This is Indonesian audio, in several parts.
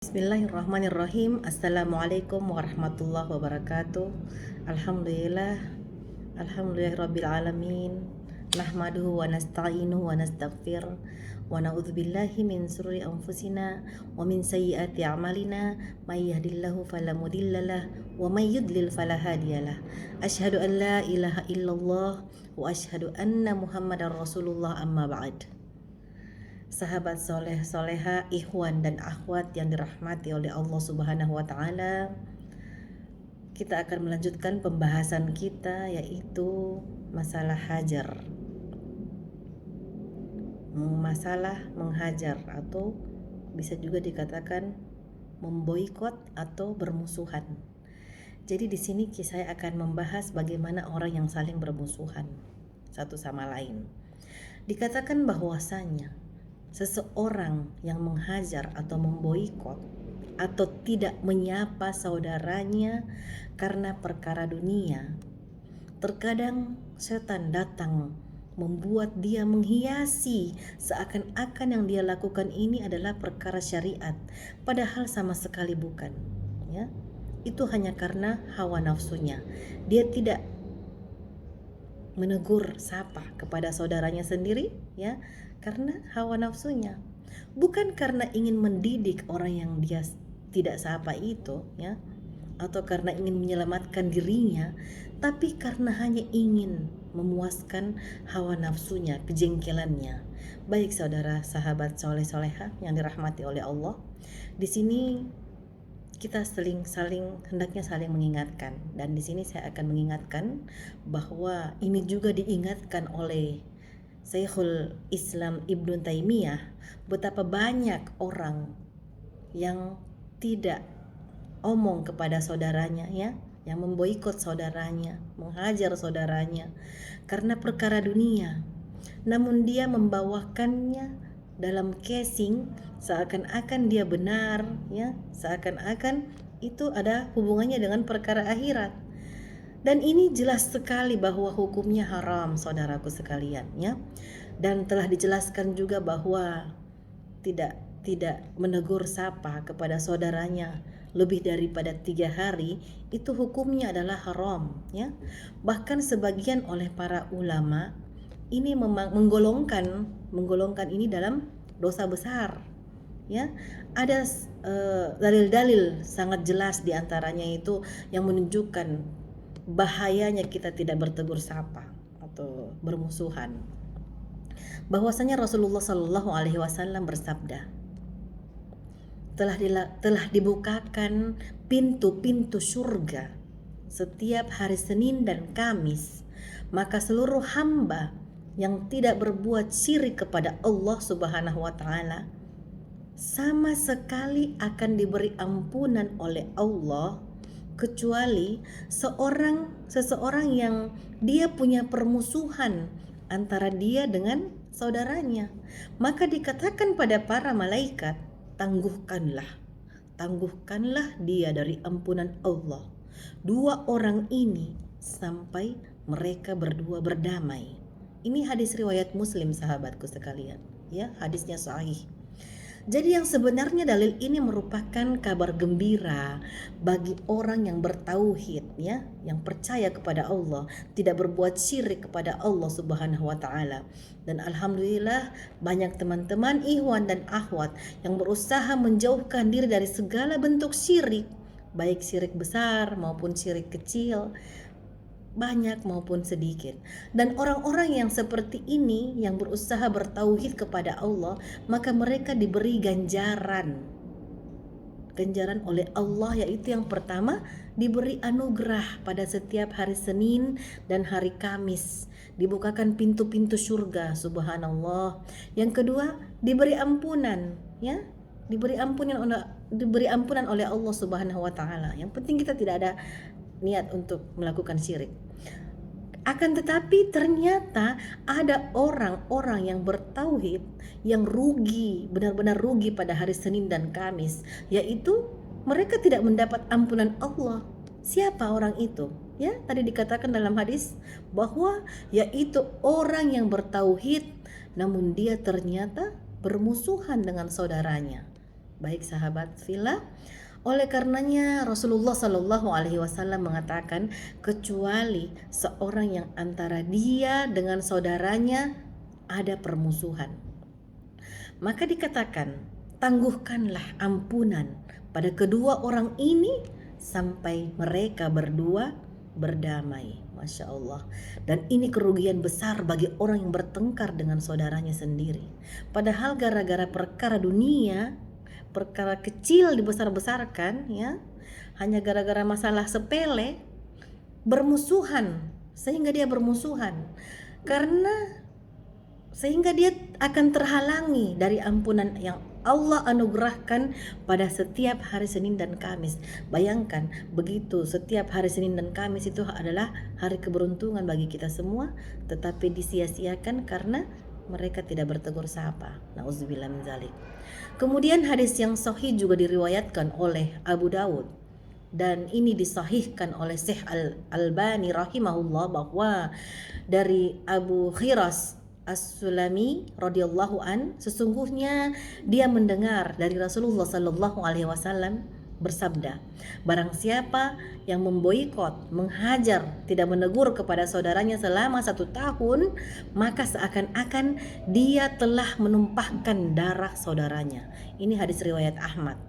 Bismillahirrahmanirrahim. Assalamualaikum warahmatullahi wabarakatuh. Alhamdulillah. Alhamdulillahirabbil alamin. Nahmaduhu wa nasta'inuhu wa nastaghfir wa na'udzubillahi min shururi anfusina wa min sayyiati a'malina may yahdihillahu fala mudhillalah wa may yudlil fala hadiyalah. Asyhadu an la ilaha illallah wa asyhadu anna Muhammadar Rasulullah amma ba'd. Sahabat soleh soleha, ikhwan dan akhwat yang dirahmati oleh Allah Subhanahu wa taala, kita akan melanjutkan pembahasan kita, yaitu masalah hajar. Masalah menghajar atau bisa juga dikatakan memboikot atau bermusuhan. Jadi di sini saya akan membahas bagaimana orang yang saling bermusuhan satu sama lain. Dikatakan bahwasanya seseorang yang menghajar atau memboikot atau tidak menyapa saudaranya karena perkara dunia, terkadang setan datang membuat dia menghiasi seakan-akan yang dia lakukan ini adalah perkara syariat, padahal sama sekali bukan, ya. Itu hanya karena hawa nafsunya. Dia tidak menegur sapa kepada saudaranya sendiri, ya, karena hawa nafsunya, bukan karena ingin mendidik orang yang dia tidak sapa itu, ya, atau karena ingin menyelamatkan dirinya, tapi karena hanya ingin memuaskan hawa nafsunya, kejengkelannya. Baik saudara sahabat soleh soleha yang dirahmati oleh Allah, di sini kita hendaknya saling mengingatkan, dan di sini saya akan mengingatkan bahwa ini juga diingatkan oleh Syekhul Islam Ibnu Taimiyah, betapa banyak orang yang tidak omong kepada saudaranya, ya, yang memboikot saudaranya, menghajar saudaranya karena perkara dunia, namun dia membawakannya dalam casing seakan-akan dia benar, ya, seakan-akan itu ada hubungannya dengan perkara akhirat. Dan ini jelas sekali bahwa hukumnya haram, saudaraku sekalian, ya. Dan telah dijelaskan juga bahwa tidak menegur sapa kepada saudaranya lebih daripada 3 hari, itu hukumnya adalah haram, ya. Bahkan sebagian oleh para ulama ini memang menggolongkan ini dalam dosa besar, ya. Ada dalil-dalil sangat jelas diantaranya itu yang menunjukkan bahayanya kita tidak bertegur sapa atau bermusuhan. Bahwasanya Rasulullah Shallallahu Alaihi Wasallam bersabda, telah dibukakan pintu-pintu surga setiap hari Senin dan Kamis, maka seluruh hamba yang tidak berbuat syirik kepada Allah Subhanahu wa taala sama sekali akan diberi ampunan oleh Allah, kecuali seseorang yang dia punya permusuhan antara dia dengan saudaranya. Maka dikatakan pada para malaikat, tangguhkanlah dia dari ampunan Allah, 2 orang ini sampai mereka berdua berdamai. Ini hadis riwayat Muslim, sahabatku sekalian, ya, hadisnya sahih. Jadi yang sebenarnya dalil ini merupakan kabar gembira bagi orang yang bertauhid, ya, yang percaya kepada Allah, tidak berbuat syirik kepada Allah Subhanahu wa taala. Dan alhamdulillah banyak teman-teman ikhwan dan akhwat yang berusaha menjauhkan diri dari segala bentuk syirik, baik syirik besar maupun syirik kecil, banyak maupun sedikit. Dan orang-orang yang seperti ini yang berusaha bertauhid kepada Allah, maka mereka diberi ganjaran oleh Allah, yaitu yang pertama diberi anugerah pada setiap hari Senin dan hari Kamis, dibukakan pintu-pintu surga, subhanallah. Yang kedua diberi ampunan, ya, diberi ampunan oleh Allah Subhanahu wa taala. Yang penting kita tidak ada niat untuk melakukan syirik. Akan tetapi ternyata ada orang-orang yang bertauhid yang rugi, benar-benar rugi pada hari Senin dan Kamis, yaitu mereka tidak mendapat ampunan Allah. Siapa orang itu? Ya, tadi dikatakan dalam hadis bahwa yaitu orang yang bertauhid namun dia ternyata bermusuhan dengan saudaranya. Baik sahabat fillah, oleh karenanya Rasulullah Shallallahu Alaihi Wasallam mengatakan, kecuali seorang yang antara dia dengan saudaranya ada permusuhan, maka dikatakan, tangguhkanlah ampunan pada kedua orang ini sampai mereka berdua berdamai. Masya Allah. Dan ini kerugian besar bagi orang yang bertengkar dengan saudaranya sendiri. Padahal gara-gara perkara dunia, perkara kecil dibesar-besarkan, ya, hanya gara-gara masalah sepele, bermusuhan, sehingga dia bermusuhan. Sehingga dia akan terhalangi dari ampunan yang Allah anugerahkan pada setiap hari Senin dan Kamis. Bayangkan, begitu setiap hari Senin dan Kamis itu adalah hari keberuntungan bagi kita semua, tetapi disia-siakan karena mereka tidak bertegur sapa. Nauzubillah min zalik. Kemudian hadis yang sahih juga diriwayatkan oleh Abu Dawud, dan ini disahihkan oleh Syekh Al-Albani rahimahullah, bahwa dari Abu Khiras As-Sulami radhiyallahu an, sesungguhnya dia mendengar dari Rasulullah sallallahu alaihi wasallam bersabda, barang siapa yang memboikot, menghajar, tidak menegur kepada saudaranya selama 1 tahun, maka seakan-akan dia telah menumpahkan darah saudaranya. Ini hadis riwayat Ahmad.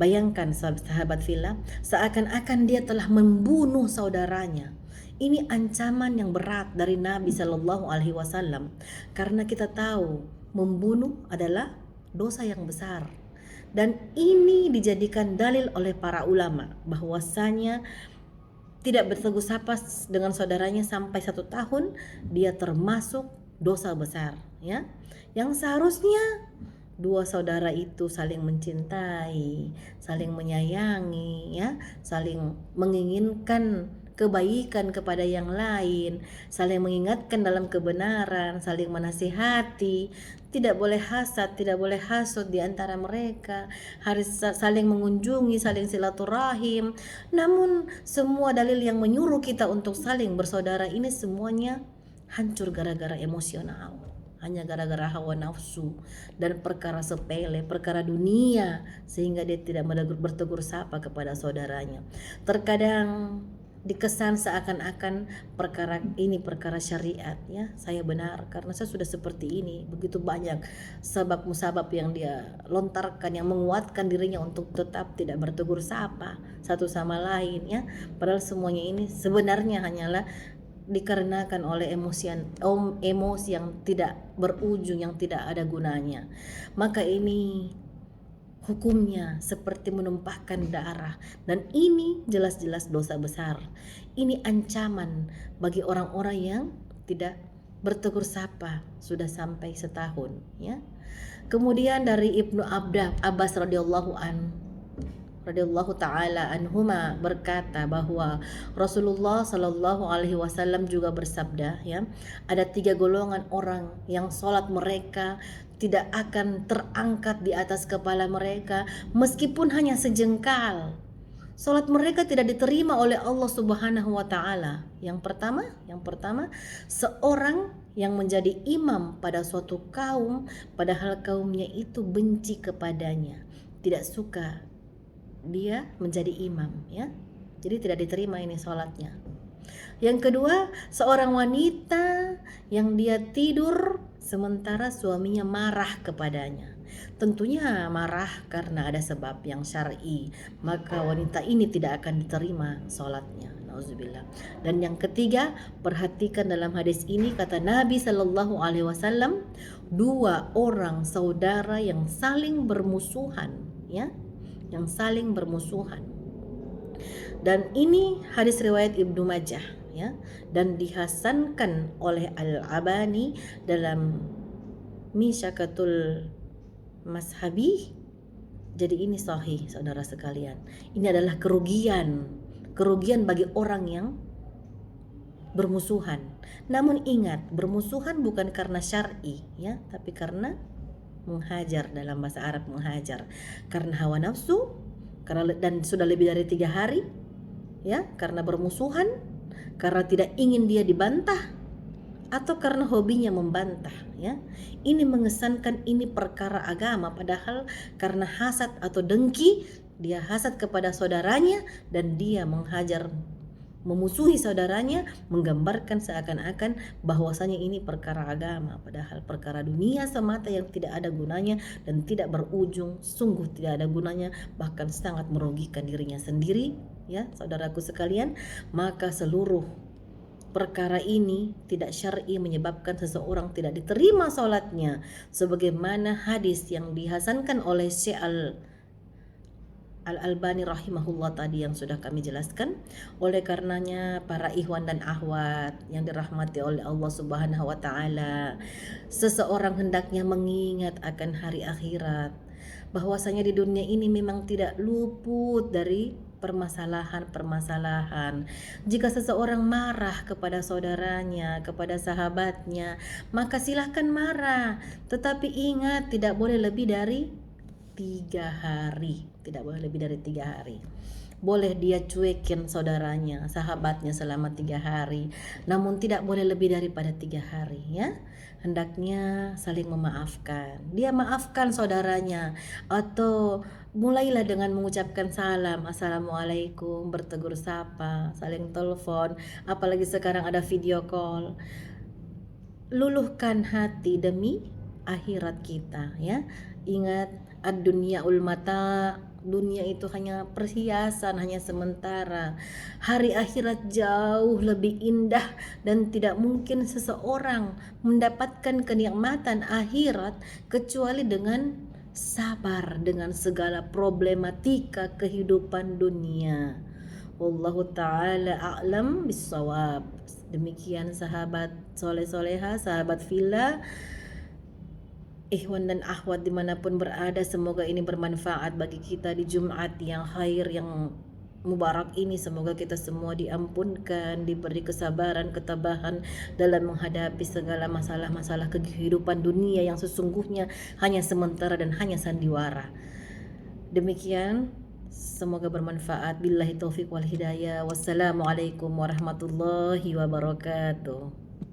Bayangkan sahabat fillah, seakan-akan dia telah membunuh saudaranya. Ini ancaman yang berat dari Nabi Shallallahu Alaihi Wasallam, karena kita tahu membunuh adalah dosa yang besar, dan ini dijadikan dalil oleh para ulama bahwasanya tidak bertegur sapa dengan saudaranya sampai 1 tahun, dia termasuk dosa besar, ya, yang seharusnya dua saudara itu saling mencintai, saling menyayangi, ya, saling menginginkan kebaikan kepada yang lain, saling mengingatkan dalam kebenaran, saling menasihati, tidak boleh hasad, tidak boleh hasud di antara mereka, harus saling mengunjungi, saling silaturahim. Namun semua dalil yang menyuruh kita untuk saling bersaudara ini semuanya hancur gara-gara emosional, hanya gara-gara hawa nafsu dan perkara sepele, perkara dunia, sehingga dia tidak bertegur sapa kepada saudaranya. Terkadang dikesan seakan-akan perkara ini perkara syariat, ya, saya benar karena saya sudah seperti ini. Begitu banyak sebab musabab yang dia lontarkan yang menguatkan dirinya untuk tetap tidak bertegur sapa satu sama lain, ya, padahal semuanya ini sebenarnya hanyalah dikarenakan oleh emosi yang tidak berujung, yang tidak ada gunanya. Maka ini hukumnya seperti menumpahkan darah, dan ini jelas-jelas dosa besar. Ini ancaman bagi orang-orang yang tidak bertegur sapa sudah sampai 1 tahun, ya. Kemudian dari Ibnu Abbas radhiyallahu taala anhuma berkata bahwa Rasulullah Shallallahu alaihi wasallam juga bersabda, ya, ada 3 golongan orang yang sholat mereka tidak akan terangkat di atas kepala mereka meskipun hanya sejengkal. Salat mereka tidak diterima oleh Allah Subhanahu wa taala. Yang pertama, seorang yang menjadi imam pada suatu kaum padahal kaumnya itu benci kepadanya, tidak suka dia menjadi imam, ya. Jadi tidak diterima ini salatnya. Yang kedua, seorang wanita yang dia tidur sementara suaminya marah kepadanya. Tentunya marah karena ada sebab yang syar'i, maka wanita ini tidak akan diterima sholatnya. Nauzubillah. Dan yang ketiga, perhatikan dalam hadis ini kata Nabi Shallallahu Alaihi Wasallam, 2 orang saudara yang saling bermusuhan, ya, yang saling bermusuhan. Dan ini hadis riwayat Ibnu Majah, ya, dan dihasankan oleh Al-Albani dalam Misyakatul Mashabi. Jadi ini sahih, saudara sekalian. Ini adalah kerugian bagi orang yang bermusuhan. Namun ingat, bermusuhan bukan karena syar'i, ya, tapi karena menghajar, dalam bahasa Arab menghajar, karena hawa nafsu, dan sudah lebih dari 3 hari, ya, karena bermusuhan, karena tidak ingin dia dibantah, atau karena hobinya membantah, ya. Ini mengesankan ini perkara agama, padahal karena hasad atau dengki dia hasad kepada saudaranya dan dia menghajar, memusuhi saudaranya, menggambarkan seakan-akan bahwasanya ini perkara agama, padahal perkara dunia semata yang tidak ada gunanya dan tidak berujung, sungguh tidak ada gunanya, bahkan sangat merugikan dirinya sendiri, ya saudaraku sekalian. Maka seluruh perkara ini tidak syar'i menyebabkan seseorang tidak diterima sholatnya, sebagaimana hadis yang dihasankan oleh Syekh Al-Albani rahimahullah tadi yang sudah kami jelaskan. Oleh karenanya para ikhwan dan akhwat yang dirahmati oleh Allah Subhanahu wa taala, seseorang hendaknya mengingat akan hari akhirat, bahwasanya di dunia ini memang tidak luput dari permasalahan-permasalahan. Jika seseorang marah kepada saudaranya, kepada sahabatnya, maka silahkan marah, tetapi ingat tidak boleh lebih dari 3 hari, tidak boleh lebih dari 3 hari. Boleh dia cuekin saudaranya, sahabatnya selama 3 hari, namun tidak boleh lebih daripada 3 hari, ya. Hendaknya saling memaafkan. Dia maafkan saudaranya, atau mulailah dengan mengucapkan salam, assalamualaikum, bertegur sapa, saling telepon, apalagi sekarang ada video call. Luluhkan hati demi akhirat kita, ya. Ingat, ad-dunya mata, dunia itu hanya perhiasan, hanya sementara. Hari akhirat jauh lebih indah dan tidak mungkin seseorang mendapatkan kenikmatan akhirat kecuali dengan sabar dengan segala problematika kehidupan dunia. Wallahu ta'ala a'lam bissawab. Demikian sahabat soleh-soleha, sahabat villa, ikhwan dan akhwat dimanapun berada, semoga ini bermanfaat bagi kita di Jumat yang khair, yang mubarak ini. Semoga kita semua diampunkan, diberi kesabaran, ketabahan dalam menghadapi segala masalah-masalah kehidupan dunia yang sesungguhnya hanya sementara dan hanya sandiwara. Demikian, semoga bermanfaat. Billahi taufik wal hidayah. Wassalamualaikum warahmatullahi wabarakatuh.